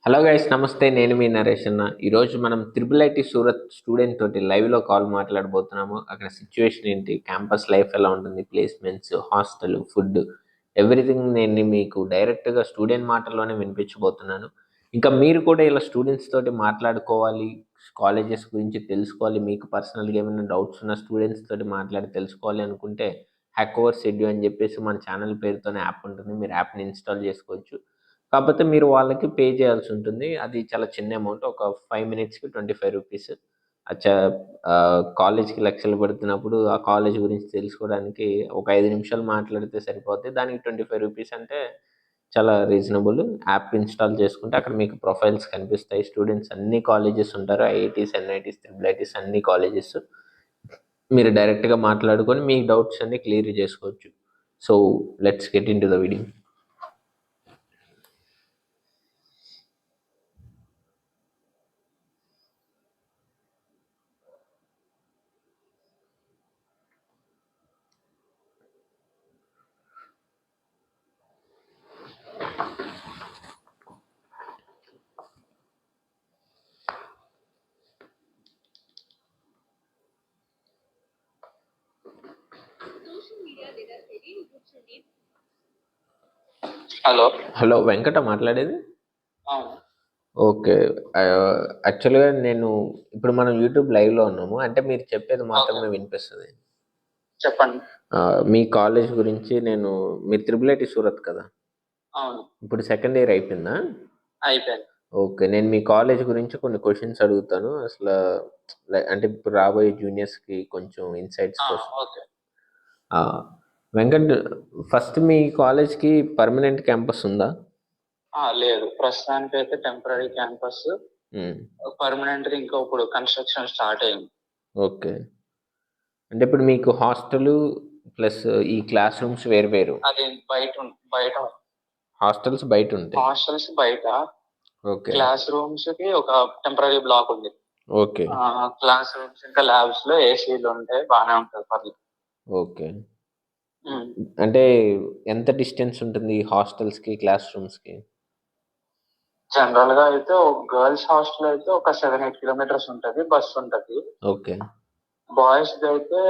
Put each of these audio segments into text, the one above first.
Hello guys, నమస్తే. నేను మీ నరేష్ అన్న. ఈరోజు మనం త్రిబుల్ ఐటీ సూరత్ స్టూడెంట్ తోటి లైవ్లో కాల్ మాట్లాడబోతున్నాము. అక్కడ సిచ్యువేషన్ ఏంటి, క్యాంపస్ లైఫ్ ఎలా ఉంటుంది, ప్లేస్మెంట్స్, హాస్టల్, ఫుడ్, ఎవ్రీథింగ్ నేను మీకు డైరెక్ట్గా స్టూడెంట్ మాటల్లోనే వినిపించబోతున్నాను. ఇంకా మీరు కూడా ఇలా స్టూడెంట్స్ తోటి మాట్లాడుకోవాలి, కాలేజెస్ గురించి తెలుసుకోవాలి, మీకు పర్సనల్గా ఏమైనా డౌట్స్ ఉన్న స్టూడెంట్స్ తోటి మాట్లాడి తెలుసుకోవాలి అనుకుంటే హ్యాక్ ఓవర్ సెడ్యూ అని చెప్పేసి మన ఛానల్ పేరుతోనే యాప్ ఉంటుంది. మీరు యాప్ని ఇన్స్టాల్ చేసుకోవచ్చు. కాకపోతే మీరు వాళ్ళకి పే చేయాల్సి ఉంటుంది. అది చాలా చిన్న అమౌంట్. ఒక 5 మినిట్స్‌కి రూ. 25. అచ్చా కాలేజ్‌కి లక్షలు పెడుతున్నప్పుడు ఆ కాలేజ్ గురించి తెలుసుకోవడానికి ఒక 5 నిమిషాలు మాట్లాడితే సరిపోద్ది. దానికి రూ. 25 అంటే చాలా రీజనబుల్. యాప్ ఇన్‌స్టాల్ చేసుకుంటే అక్కడ మీకు ప్రొఫైల్స్ కనిపిస్తాయి. స్టూడెంట్స్ అన్ని కాలేజెస్ ఉంటారు. ఐఐటీస్, ఎన్ఐటీస్, త్రిబుల్ ఐటీస్ అన్ని కాలేజెస్. మీరు డైరెక్ట్‌గా మాట్లాడుకొని మీ డౌట్స్ అన్నీ క్లియర్ చేసుకోవచ్చు. So, let's get into the video. Hello hello, Venkata మాట్లాడేది? అవును. ఓకే. యాక్చువల్‌గా నేను ఇప్పుడు మనం యూట్యూబ్ లైవ్‌లో ఉన్నాము. అంటే మీరు చెప్పేది మాత్రమే వినిపిస్తది. చెప్పండి. మీ కాలేజ్ గురించి మీరు త్రిబుల్ ఐటీ సూరత్ కదా! అవును, ఇప్పుడు సెకండ్ ఇయర్ అయిపోయిందా? అయిపోయింది. ఓకే. నేను మీ కాలేజ్ గురించి కొన్ని క్వెషన్స్ అడుగుతాను. అంటే ఇప్పుడు రాబోయే జూనియర్స్‌కి కొంచెం ఇన్‌సైట్స్ కోసం. ఓకే. వెంకట్, ఫస్ట్ మీ కాలేజ్‌కి పర్మనెంట్ క్యాంపస్ ఉందా? లేదు, ప్రస్తుతానికి అయితే టెంపరరీ క్యాంపస్. పర్మనెంట్ ఇంకా ఇప్పుడు కన్స్ట్రక్షన్ స్టార్ట్ అయింది. ఓకే. అంటే ఇప్పుడు మీకు హాస్టలు ప్లస్ ఈ క్లాస్ రూమ్స్ వేరు. అది బయట హాస్టల్స్ బయట ఉంటాయి. హాస్టల్స్ బయట. ఓకే. క్లాస్ రూమ్స్ కి ఒక టెంపరరీ బ్లాక్ ఉంది. ఓకే. క్లాస్ రూమ్స్ ఇంకా ల్యాబ్స్ లో ఏసీలు ఉంటాయి, బాగానే ఉంటుంది, పర్లేదు. ఓకే. అంటే ఎంత డిస్టెన్స్ ఉంటుంది హాస్టల్స్‌కి, క్లాస్ రూమ్స్‌కి? జనరల్ గా అయితే గర్ల్స్ హాస్టల్ అయితే ఒక 7-8 కిలోమీటర్స్ ఉంటది, బస్ ఉంటది. ఓకే. బాయ్స్ అయితే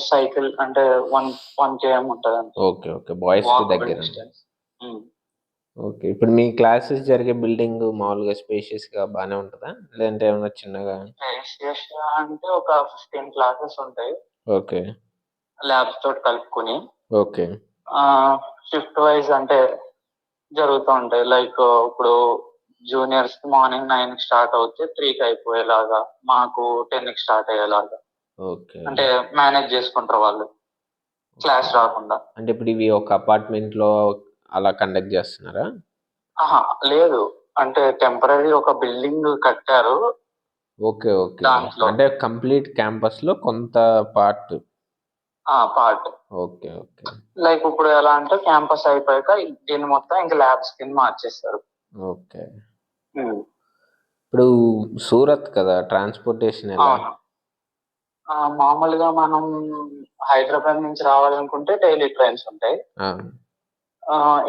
సైకిల్ అంటే 1 km ఉంటది. ఓకే. ఓకే. బాయ్స్‌కి దగ్గర. ఓకే. ఇప్పుడు మీ క్లాసెస్ జరిగే బిల్డింగ్ మామూలుగా స్పేషియస్‌గా బానే ఉంటదా? లేదంటే ఏమన్నా చిన్నగా? స్పేషియస్ అంటే ఒక 15 క్లాసెస్ ఉంటాయి, ఓకే. ల్యాబ్స్ తోటి కలుపుకొని. ఓకే. షిఫ్ట్ వైజ్ అంటే జరుగుతూ ఉంటాయి. లైక్ ఇప్పుడు జూనియర్స్ కి మార్నింగ్ 9 కి స్టార్ట్ అవుతే 3 కి అయిపోయేలాగా, మాకు 10 కి స్టార్ట్ అయ్యేలాగా. ఓకే. అంటే మేనేజ్ చేసుకుంటారు వాళ్ళు, క్లాస్ రాకుండా. అంటే ఇప్పుడు ఇవి ఒక అపార్ట్మెంట్‌లో అలా కండక్ట్ చేస్తున్నారా? లేదు, అంటే టెంపరరీ ఒక బిల్డింగ్ కట్టారు. ఓకే. ఓకే. దాంట్లో అంటే కంప్లీట్ క్యాంపస్‌లో కొంత part. Part. Okay. Okay. Like ఇప్పుడు ఎలా అంటే క్యాంపస్ అయిపోయాక దీన్ని మొత్తం ఇంకా ల్యాబ్స్ కింద మార్చేస్తారు. ఓకే. ఇప్పుడు సూరత్ కదా, ట్రాన్స్‌పోర్టేషన్ ఎలా? అవును. మామూలుగా మనం హైదరాబాద్ నుంచి రావాలనుకుంటే డైలీ ట్రైన్స్ ఉంటాయి. ఆ!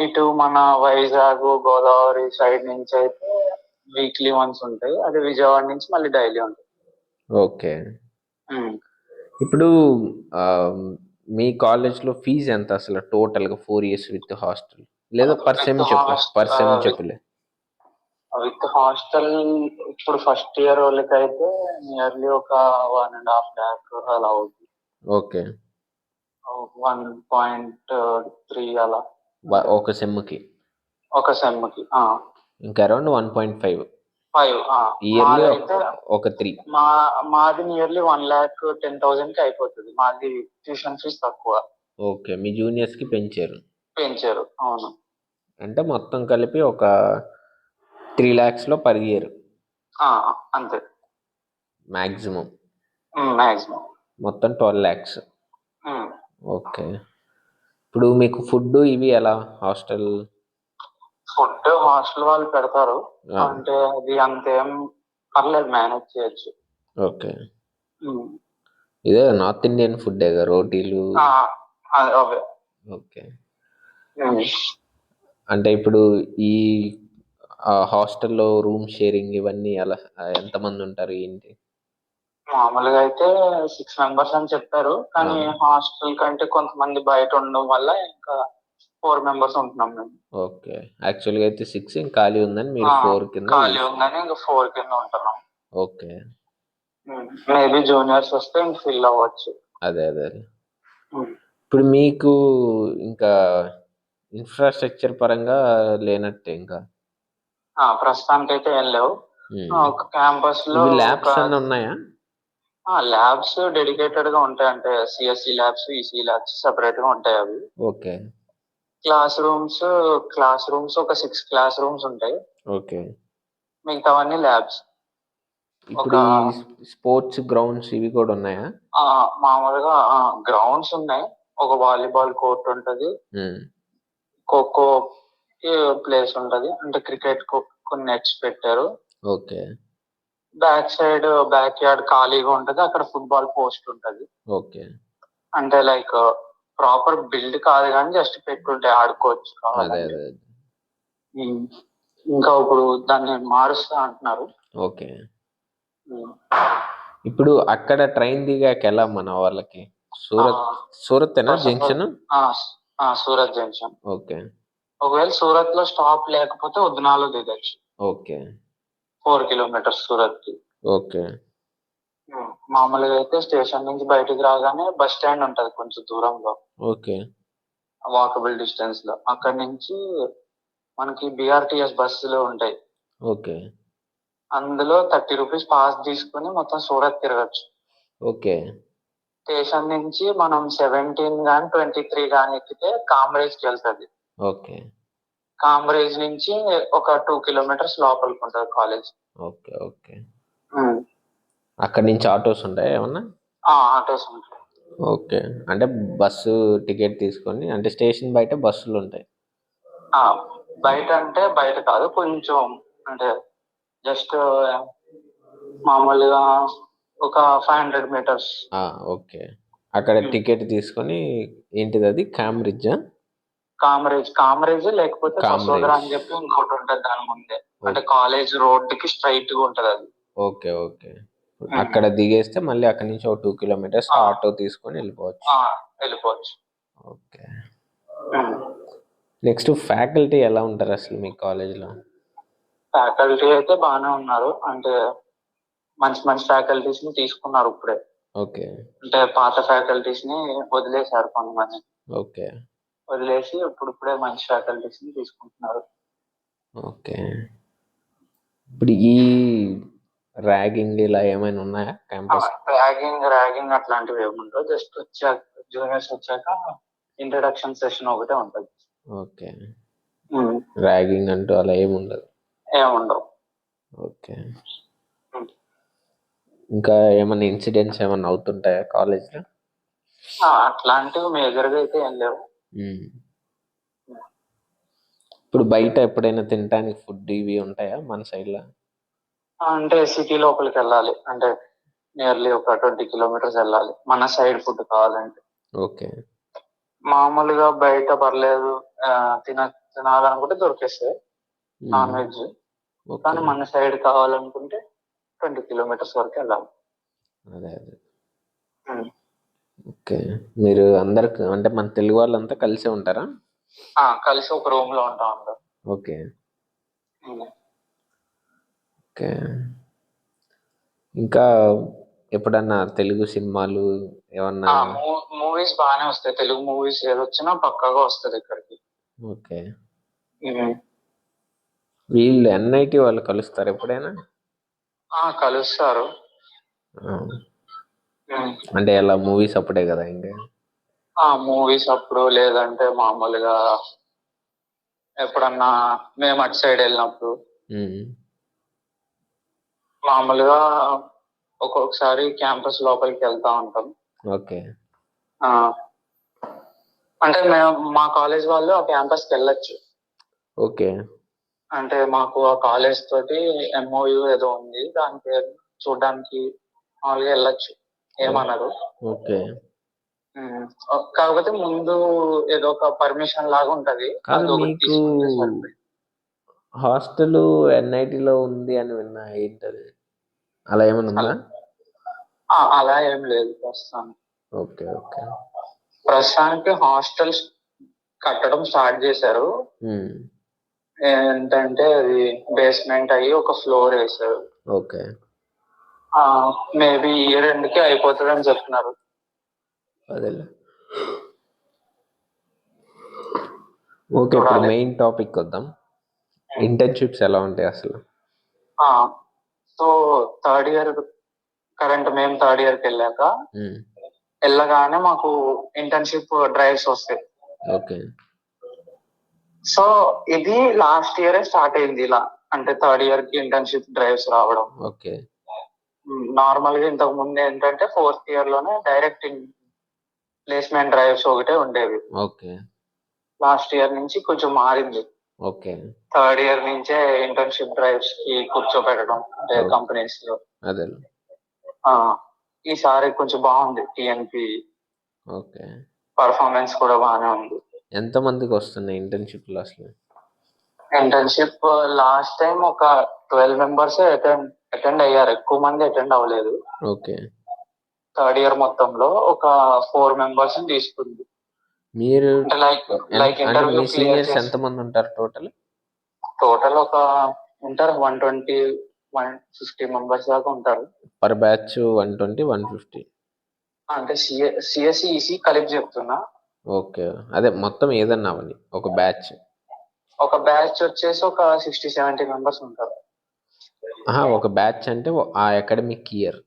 ఇటు మన వైజాగ్, గోదావరి సైడ్ నుంచి అయితే వీక్లీ వన్స్ ఉంటాయి. అది విజయవాడ నుంచి మళ్ళీ డైలీ ఉంటాయి. ఓకే. ఇప్పుడు మీ కాలేజ్‌లో ఫీజ్ ఎంత అసలు టోటల్‌గా 4 ఇయర్స్ విత్ హాస్టల్? లేదా పర్ సెమ్ చెప్పు. పర్ సెమ్ చెప్పులే. విత్ హాస్టల్ ఇప్పుడు ఫస్ట్ ఇయర్ వాళ్ళకైతే నియర్లీ ఒక 1.5 lakh అలా అవుతుంది. ఓకే. 1.3 అలా ఒక సెమ్‌కి. ఒక సెమ్ కి. ఇంకా అరౌండ్ 1.5. 5. ఇయర్లీ ఒక 3. మాది నియర్లీ 1,10,000 కి అయిపోతుంది. మాది ట్యూషన్ ఫీజు తక్కువ. ఓకే. మీ జూనియర్స్‌కి పెంచారు. అవును. అంటే మొత్తం కలిపి ఒక 3 lakhsలో పర్ ఇయర్. అంతే. మాక్సిమం. మొత్తం 12 lakhs. ఓకే. ఇప్పుడు మీకు ఫుడ్ ఇవి ఎలా హాస్టల్? ఫుడ్ హాస్టల్ వాళ్ళు పెడతారు. అంటే అది అంతేం పర్లేదు, మేనేజ్ చేయొచ్చు. ఓకే. ఇదే నార్త్ ఇండియన్ ఫుడ్ రోటీలు. ఓకే. అంటే ఇప్పుడు ఈ హాస్టల్లో రూమ్ షేరింగ్ ఇవన్నీ అలా ఎంతమంది ఉంటారు ఏంటి? మామూలుగా అయితే 6 మెంబర్స్ అని చెప్పారు, కానీ హాస్టల్ కంటే కొంతమంది బయట ఉండడం వల్ల ఇంకా 4 మెంబర్స్ ఉంటున్నాం మేము. ఓకే. యాక్చువల్గా అయితే 6 ఖాళీ ఉందని మీరు 4 కింద ఖాళీ ఉందని ఇంకా 4 కింద ఉంటున్నాం. ఓకే. మేబీ జూనియర్స్ వస్తే ఇంక ఫిల్ అవ్వచ్చు. అదే అదే. ఇప్పుడు మీకు ఇంకా ఇన్ఫ్రాస్ట్రక్చర్ పరంగా లేనట్టే ఇంకా. ప్రస్తుతానికి అయితే ఏం లేవు. ఒక క్యాంపస్ లో ల్యాబ్స్ అన్నీ ఉన్నాయా? ల్యాబ్స్ డెడికేటెడ్ గా ఉంటాయి, అంటే CSE labs, EC labs separate గా ఉంటాయి అవి. ఓకే. క్లాస్ రూమ్స్ ఒక 6 క్లాస్ రూమ్స్ ఉంటాయి. ఓకే. మిగతావన్నీ ల్యాబ్స్. ఇప్పుడు స్పోర్ట్స్ గ్రౌండ్స్ ఇవి కూడా ఉన్నాయా? మామూలుగా గ్రౌండ్స్ ఉన్నాయి. ఒక వాలీబాల్ కోర్ట్ ఉంటది, ఖోఖో ప్లేస్ ఉంటది, అంటే క్రికెట్ కొన్ని నెట్స్ పెట్టారు. ఓకే. బ్యాక్ యార్డ్ ఖాళీగా ఉంటది, అక్కడ ఫుట్బాల్ పోస్ట్ ఉంటది. ఓకే. అంటే లైక్ ప్రాపర్ బిల్డ్ కాదు కానీ జస్ట్ పెట్టుంటే ఆడుకోవచ్చు కావాలంటే. ఇంకా ఇప్పుడు దాన్ని మారుస్తా అంటున్నారు. ఓకే. ఇప్పుడు అక్కడ ట్రైన్ దిగాక ఎలా మన వాళ్ళకి? Surat junction? Surat junction. Okay. ఒకవేళ సూరత్ లో స్టాప్ లేకపోతే ఉద్నాలో దిగచ్చు. ఓకే. 4 కిలోమీటర్స్ సూరత్ కి. ఓకే. మామూలుగా అయితే స్టేషన్ నుంచి బయటకు రాగానే బస్ స్టాండ్ ఉంటది కొంచెం దూరంలో. ఓకే. వాకబుల్ డిస్టెన్స్ లో. అక్కడి నుంచి మనకి బిఆర్టీఎస్ బస్సులు ఉంటాయి. ఓకే. అందులో 30 రూపీస్ పాస్ తీసుకుని మొత్తం సూరత్ తిరగచ్చు. ఓకే. స్టేషన్ నుంచి మనం 17 గాని 23 గాని ఎక్కితే కామ్రేజ్ కి వెళ్తుంది. ఓకే. కామ్రేజ్ నుంచి ఒక 2 కిలోమీటర్స్ లోపలికి ఉంటుంది కాలేజ్. ఓకే. ఓకే. అక్కడి నుంచి ఆటోస్ ఉంటాయి ఏమన్నా? ఆటోస్ ఉంటాయి. ఓకే. అంటే బస్సు టికెట్ తీసుకొని, అంటే స్టేషన్ బయట బస్సులు ఉంటాయి? బయట అంటే బయట కాదు, కొంచెం అంటే జస్ట్ మామూలుగా ఒక 500 మీటర్స్. ఓకే. అక్కడ టికెట్ తీసుకొని ఏంటిది అది కామ్రిడ్జ్? కామ్రేజ్ లేకపోతే వసోదరా అని చెప్పి ఇంకోటి ఉంటది దాని ముందే. అంటే కాలేజ్ రోడ్ కి స్ట్రైట్ గా ఉంటది అది. ఓకే. ఓకే. అక్కడ దిగేస్తే మళ్ళీ అక్కడ నుంచి ఒక 2 కిలోమీటర్స్ ఆటో తీసుకొని వెళ్ళిపోవచ్చు. ఓకే. నెక్స్ట్ ఫ్యాకల్టీ ఎలా ఉంటారు అసలు మీ కాలేజ్లో? ఫ్యాకల్టీ అయితే బాగానే ఉన్నారు, అంటే మంచి మంచి ఫ్యాకల్టీస్ ని తీసుకున్నారు ఇప్పుడే. ఓకే. అంటే పాత ఫ్యాకల్టీస్ ని వదిలేశారు కొంతమంది. ఓకే. వదిలేసి ఇప్పుడే మంచి ఫ్యాకల్టీస్ ని తీసుకుంటున్నారు. ఓకే. ఇప్పుడు ఈ ర్యాగింగ్ ఇలా ఏమైనా ఉన్నాయా క్యాంపస్? ర్యాగింగ్ అట్లాంటివి ఏముండవు. జస్ట్ జూనియర్స్ వచ్చాక ఇంట్రడక్షన్ సెషన్ ఒకటే ఉంటది. ఓకే. ర్యాగింగ్ అంటూ అలా ఏముండదు? ఏముండవు. ఓకే. ఇంకా ఏమైనా ఇన్సిడెంట్స్ ఏమైనా అవుతుంటాయా కాలేజ్లో? అట్లాంటివి మేజర్ గా అయితే ఏం లేవు. ఇప్పుడు బయట ఎప్పుడైనా తినడానికి ఫుడ్ ఇవి ఉంటాయా మన సైడ్లో? అంటే సిటీ లోపలికి వెళ్ళాలి, అంటే నియర్లీ ఒక 20 కిలోమీటర్స్ వెళ్ళాలి మన సైడ్ ఫుడ్ కావాలంటే. ఓకే. మామూలుగా బయట పర్లేదు, తినాలనుకుంటే దొరికేస్తాయి నాన్ వెజ్. కానీ మన సైడ్ కావాలనుకుంటే 20 కిలోమీటర్స్ వరకు వెళ్ళాలి. అదే. ఓకే. మీరు అందరు అంటే మన తెలుగు వాళ్ళంతా కలిసే ఉంటారా? కలిసి ఒక రూమ్ లో ఉంటాం అందరం. ఓకే. ఓకే. ఇంకా ఎప్పుడన్నా తెలుగు సినిమాలు ఏమన్నా? మూవీస్ బాగానే వస్తాయి, తెలుగు మూవీస్ ఏదొచ్చినా పక్కాగా వస్తుంది ఇక్కడికి. ఓకే. వీళ్ళు ఎన్ఐటి వాళ్ళు కలుస్తారు ఎప్పుడైనా? కలుస్తారు. అంటే ఎలా మూవీస్ అప్పుడే కదా ఇంకా? మూవీస్ అప్పుడు, లేదంటే మామూలుగా ఎప్పుడన్నా మేము అటు సైడ్ వెళ్ళినప్పుడు. మామూలుగా ఒక్కొక్కసారి క్యాంపస్ లోపలికి వెళ్తా ఉంటాం. ఓకే. అంటే మా కాలేజ్ వాళ్ళు ఆ క్యాంపస్ కి వెళ్ళొచ్చు. ఓకే. అంటే మాకు ఆ కాలేజ్ తోటి ఎంఓయు ఏదో ఉంది, దాని పేరు చూడడానికి మామూలుగా వెళ్ళొచ్చు, ఏమన్నారు. ఓకే. కాకపోతే ముందు ఏదో ఒక పర్మిషన్ లాగా ఉంటది. మీకు హాస్టల్ ఎన్ఐటిలో ఉంది అని విన్నా, ఏంటది? అలా ఏమైనా ఉందా? అలా ఏం లేదు ప్రస్తుతానికి. Okay okay. ప్రస్తుతానికి హాస్టల్స్ కట్టడం స్టార్ట్ చేశారు. ఏంటంటే అది బేస్మెంట్ అయ్యి ఒక ఫ్లోర్ వేశారు. ఓకే. మేబీ ఇయర్ ఎండ్కి అయిపోతుంది అని చెప్తున్నారు. అదేలే. ఓకే, ఇప్పుడు మెయిన్ టాపిక్ వద్దాం. ఇంటర్న్షిప్స్ ఎలా ఉంటాయి అసలు? సో థర్డ్ ఇయర్ మేము థర్డ్ ఇయర్కి వెళ్ళగానే మాకు ఇంటర్న్షిప్ డ్రైవ్స్ వస్తాయి. ఓకే. సో ఇది లాస్ట్ ఇయరే స్టార్ట్ అయింది ఇలా, అంటే థర్డ్ ఇయర్ కి ఇంటర్న్షిప్ డ్రైవ్స్ రావడం. ఓకే. నార్మల్ గా ఇంతకు ముందు ఏంటంటే ఫోర్త్ ఇయర్ లోనే డైరెక్ట్ ప్లేస్మెంట్ డ్రైవ్స్ ఒకటే ఉండేవి. ఓకే. లాస్ట్ ఇయర్ నుంచి కొంచెం మారింది. ఓకే. థర్డ్ ఇయర్ నుంచే ఇంటర్న్షిప్ డ్రైవ్స్ కి కూర్చోబెట్టడం అంటే కంపెనీస్ లో. అదే. ఈసారి కొంచెం బాగుంది టిఎన్పి. ఓకే. పర్ఫార్మెన్స్ కూడా బాగానే ఉంది. ఎంత మందికి వస్తున్నాయి ఇంటర్న్షిప్ లో అసలు? ఇంటర్న్షిప్ లాస్ట్ టైం ఒక 12 మెంబర్స్ అటెండ్ అయ్యారు, ఎక్కువ మంది అటెండ్ అవ్వలేదు. ఓకే. థర్డ్ ఇయర్ మొత్తంలో ఒక 4 మెంబర్స్ తీసుకుంది. మీరు లైక్ ఇంటర్వ్యూ సీనియర్స్ ఎంత మంది ఉంటారు టోటల్? ఒక ఉంటారు 120-150 మెంబర్స్ దాకా ఉంటారు పర్ బ్యాచ్. 120 150 అంటే సిఎస్సి ఈసీ కలిపి చెప్తున్నా. ఓకే, అదే మొత్తం ఏదన్నా అవని ఒక బ్యాచ్ వచ్చేసి ఒక 60-70 మెంబర్స్ ఉంటారు. ఒక బ్యాచ్ అంటే ఆ అకాడమిక్ ఇయర్.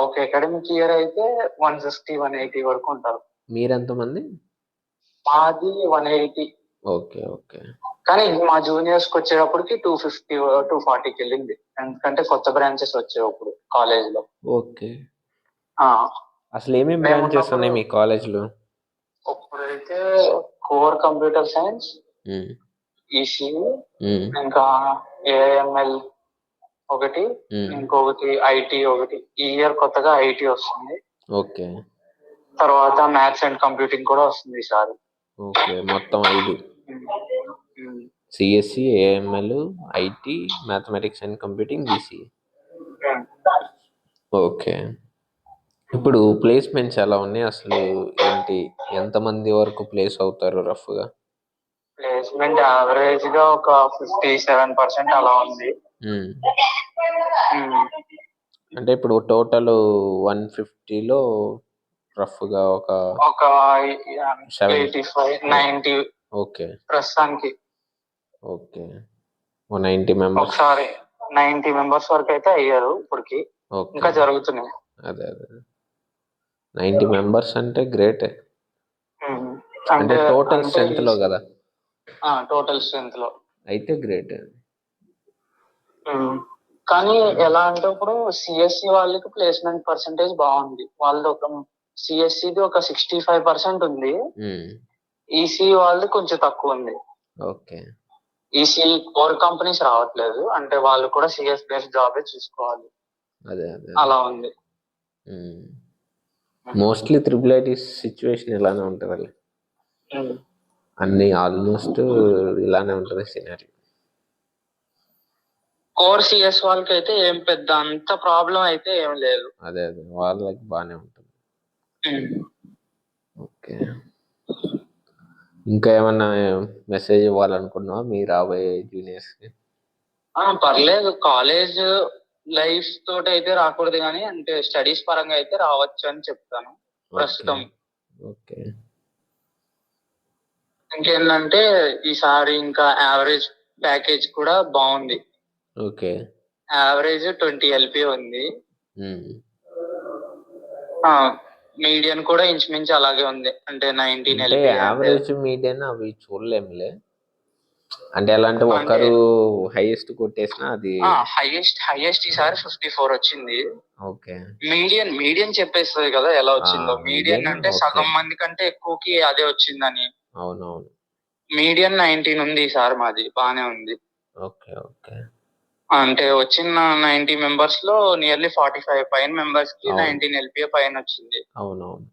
ఒక అకాడమిక్ ఇయర్ అయితే 150-180 వరకు ఉంటారు. మీరెంత మంది? మాది 180. Okay okay. కానీ మా జూనియర్స్ కి వచ్చేటప్పటికి 250-240కి వెళ్ళింది, ఎందుకంటే కొత్త బ్రాంచెస్ వచ్చేటప్పుడు కాలేజ్ లో. ఓకే. అసలు ఏమేమి బ్రాంచెస్ ఉన్నాయి మీ కాలేజ్ లో? ఇప్పుడైతే కోర్ కంప్యూటర్ సైన్స్, ఈసీయూ, ఇంకా ఏఎంఎల్ ఒకటి, ఇంకొకటి ఐటీ ఒకటి. ఈ ఇయర్ కొత్తగా ఐటీ వస్తుంది. ఓకే. తర్వాత మ్యాథ్స్ అండ్ కంప్యూటింగ్ కూడా వస్తుంది ఈసారి. ఓకే, మొత్తం 5. CSE, AML, IT, mathematics and computing, EC. Okay. ఇప్పుడు ప్లేస్మెంట్స్ ఎలా ఉన్నాయి అసలు? ఏంటి, ఎంతమంది వరకు ప్లేస్ అవుతారు రఫ్గా? ప్లేస్మెంట్ యావరేజ్ గా ఒక 57% అలా ఉంది. అంటే ఇప్పుడు టోటల్ 150లో రఫ్గా ఒక 85-90. ఓకే. ప్రస్తుతానికి ఓకే, 90 మెంబర్స్. ఒకసారి 90 మెంబర్స్ వరకు అయితే అయ్యారు ఇప్పటికి, ఇంకా జరుగుతున్నాయి. అదే 90 మెంబర్స్ అంటే గ్రేటే. అంటే టోటల్ స్ట్రెంత్ లో కదా? టోటల్ స్ట్రెంత్ లో అయితే గ్రేట్. కానీ ఎలా అంటే ఇప్పుడు సిఎస్సి వాళ్ళకి ప్లేస్మెంట్ పర్సెంటేజ్ బాగుంది. వాళ్ళది ఒక సిఎస్సిది ఒక 65% ఉంది. ఈసీ వాళ్ళది కొంచెం తక్కువ ఉంది. ఓకే. ఈసీ కోర్ కంపెనీస్ రావట్లేదు, అంటే వాళ్ళు కూడా సిఎస్ బేస్డ్ జాబే చూసుకోవాలి. అదే అలా ఉంది. మోస్ట్లీ త్రిబుల్ ఐటీ సిచ్యువేషన్ ఇలానే ఉంటుంది. అన్ని ఆల్మోస్ట్ ఇలానే ఉంటుంది సినారీ. కోర్ సిఎస్ వాళ్ళకి అయితే ఏం పెద్ద అంత ప్రాబ్లం అయితే ఏం లేదు. అదే వాళ్ళకి బాగానే ఉంటుంది. ఓకే. ఇంకా ఏమన్నా మెసేజ్ ఇవ్వాలనుకున్నావా మీ రాబోయే జూనియర్స్ కి? పర్లేదు, కాలేజ్ లైఫ్ తోటి అయితే రాకూడదు, కానీ అంటే స్టడీస్ పరంగా అయితే రావచ్చు అని చెప్తాను ప్రస్తుతం. ఓకే. ఇంకేంటంటే ఈసారి ఇంకా యావరేజ్ ప్యాకేజ్ కూడా బాగుంది. ఓకే. యావరేజ్ 20 LP ఉంది. మీడియన్ కూడా ఇంచుమించు అలాగే ఉంది, అంటే 19 LP. యావరేజ్ మీడియన్ అవి చూడలేములే, అంటే ఎలా అంటే ఒకరు హైయెస్ట్ కొట్టేసినా అది హైయెస్ట్ ఈసారి 54 వచ్చింది. ఓకే. మీడియన్ చెప్పేస్తుంది కదా ఎలా వచ్చిందో. మీడియన్ అంటే సగం మంది కంటే ఎక్కువకి అదే వచ్చిందని. అవునవును. మీడియన్ 19 ఉంది ఈసారి మాది, బానే ఉంది. Okay okay. అంటే వచ్చిన 90 మెంబర్స్ లో నియర్లీ 45 పైన మెంబర్స్ కి 19 LPA పైన వచ్చింది. అవునవును.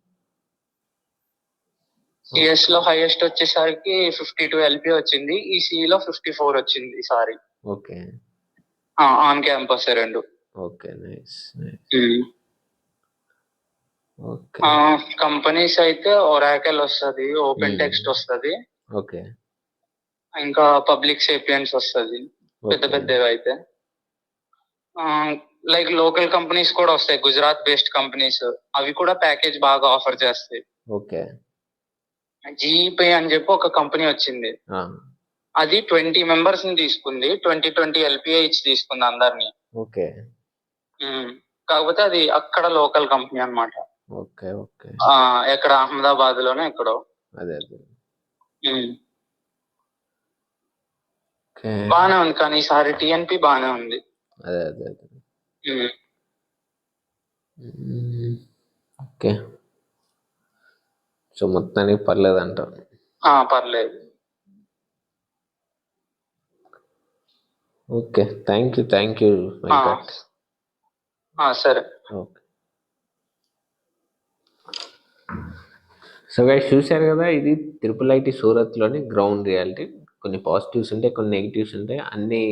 సిఎస్ లో హైయెస్ట్ వచ్చేసరికి 52 ఎల్పి వచ్చింది, ఈసీఈ లో 54 వచ్చింది ఈసారి. ఓకే ఆన్ క్యాంపస్ రెండు. ఓకే నైస్ ఓకే కంపెనీస్ అయితే ఒరాకెల్ వస్తుంది, ఓపెన్ Hmm. టెక్స్ట్ వస్తుంది, ఓకే ఇంకా పబ్లిక్ సేపియన్స్ వస్తుంది పెద్ద ఓకే పెద్దవి అయితే. లైక్ లోకల్ కంపెనీస్ కూడా వస్తాయి, గుజరాత్ బేస్డ్ కంపెనీస్, అవి కూడా ప్యాకేజ్ బాగా ఆఫర్ చేస్తాయి. ఓకే జీపే అని చెప్పి ఒక కంపెనీ వచ్చింది, ఆ, అది 20 మెంబర్స్ ని తీసుకుంది, 20 ఎల్పిఐ ఇచ్చి తీసుకుంది అందరినీ. ఓకే కాకపోతే అది అక్కడ లోకల్ కంపెనీ అన్నమాట. ఓకే ఓకే ఎక్కడ అహ్మదాబాద్ లోనే ఎక్కడో. అదే అదే ఉమ్. ఓకే బానే ఉంది, కానీ ఈసారి టిఎన్పి బానే ఉంది. అదే అదే అదే ఉమ్. ఓకే సో మొత్తానికి పర్లేదంట. పర్లేదు. Okay thank you Venkat. సరే. ఓకే సో గైస్ చూశారు కదా, ఇది ట్రిపుల్ ఐటీ సూరత్లోని గ్రౌండ్ రియాలిటీ. కొన్ని పాజిటివ్స్ ఉంటాయి, కొన్ని నెగిటివ్స్ ఉంటాయి, అన్ని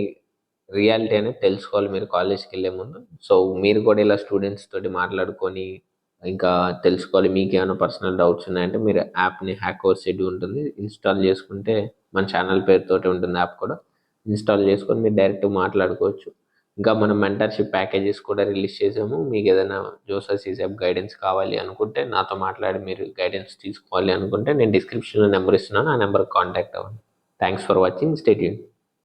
రియాలిటీ అనేది తెలుసుకోవాలి మీరు కాలేజ్కి వెళ్ళే ముందు. సో మీరు కూడా ఇలా స్టూడెంట్స్ తోటి మాట్లాడుకొని ఇంకా తెలుసుకోవాలి. మీకు ఏమైనా పర్సనల్ డౌట్స్ ఉన్నాయంటే మీరు యాప్ని హ్యాక్ ఓవర్ షెడ్యూల్ ఉంటుంది ఇన్స్టాల్ చేసుకుంటే, మన ఛానల్ పేరుతోటి ఉంటుంది యాప్ కూడా, ఇన్స్టాల్ చేసుకొని మీరు డైరెక్ట్ మాట్లాడుకోవచ్చు. ఇంకా మనం మెంటర్షిప్ ప్యాకేజెస్ కూడా రిలీజ్ చేసాము. మీకు ఏదైనా జోసా సిజాప్ గైడెన్స్ కావాలి అనుకుంటే, నాతో మాట్లాడి మీరు గైడెన్స్ తీసుకోవాలి అనుకుంటే, నేను డిస్క్రిప్షన్లో నెంబర్ ఇస్తున్నాను, ఆ నెంబర్కి కాంటాక్ట్ అవ్వండి. Thanks for watching, stay tuned.